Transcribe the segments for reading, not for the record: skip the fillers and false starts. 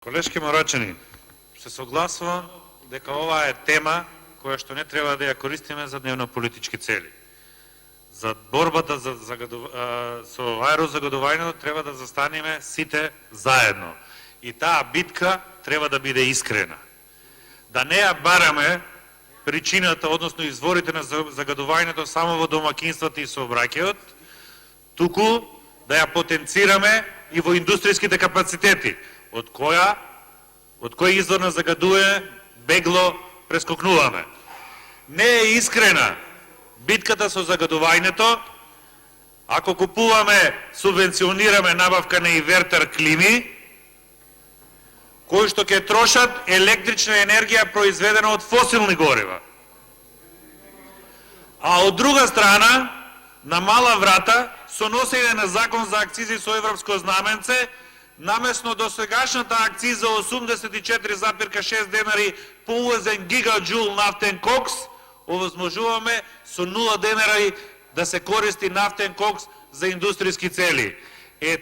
Колешки Морачани, се согласувам дека ова е тема која што не треба да ја користиме за дневно-политички цели. За борбата со аерозагадувањето треба да застанеме сите заедно. И таа битка треба да биде искрена. Да не ја бараме причината, односно изворите на загадувањето само во домакинствата и сообраќајот, туку да ја потенцираме и во индустријските капацитети, од кој извор на загадување бегло прескокнуваме. Не е искрена битката со загадувањето ако купуваме, субвенционираме набавка на инвертер клими, кои што ќе трошат електрична енергија произведена од фосилни горива. А од друга страна, на мала врата, со носење на закон за акцизи со европско знаменце, намесно до сегашната акциза 84,6 денари по увезен гигаджул нафтен кокс, овозможуваме со 0 денари да се користи нафтен кокс за индустријски цели.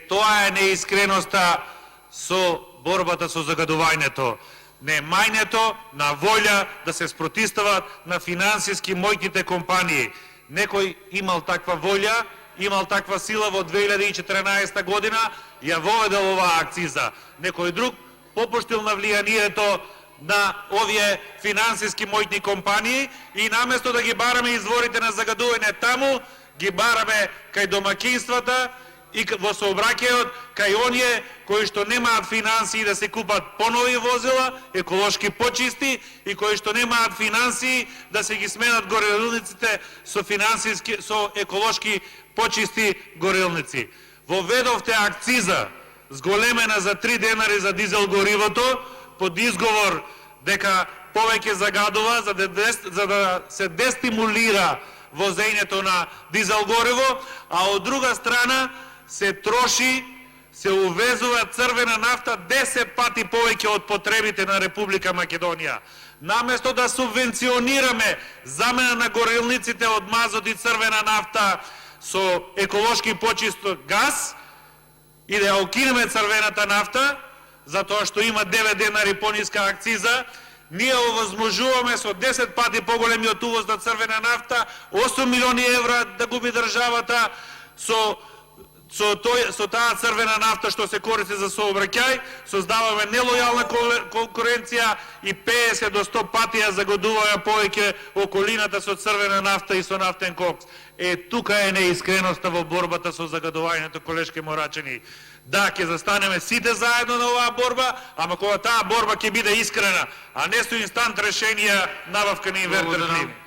Тоа е неискреноста со борбата со загадувањето. Немањето на волја да се спротивстават на финансиски моќните компании. Некој имал таква волја, имал таква сила во 2014 година, ја воведел оваа акциза. Некој друг попуштил на влијанието на овие финансиски моќни компании и наместо да ги бараме изворите на загадување таму, ги бараме кај домакинствата и во сообраќајот кај оние кои што немаат финансии да се купат понови возила, еколошки почисти, и кои што немаат финансии да се ги сменат горилниците со еколошки почисти горилници. Воведовте акциза зголемена за 3 денари за дизел горивото под изговор дека повеќе загадува за да се дестимулира возењето на дизел гориво, а од друга страна се троши, се увезува црвена нафта 10 пати повеќе од потребите на Република Македонија. Наместо да субвенционираме замена на горилниците од мазот и црвена нафта со еколошки почист газ и да ја укинеме црвената нафта, затоа што има 9 денари пониска акциза, ние овозможуваме со 10 пати поголемиот увоз на црвена нафта, 8 милиони евра да губи државата со таа црвена нафта што се користи за сообраќај, создаваме нелојална конкуренција и 50 до 100 пати ја загадување повеќе околината со црвена нафта и со нафтен кокс. Тука е неискреноста во борбата со загадувањето, колешки Морачани. Да, ќе застанеме сите заедно на оваа борба, ама кога таа борба ќе биде искрена, а не со инстант решенија набавка на инвертер клими.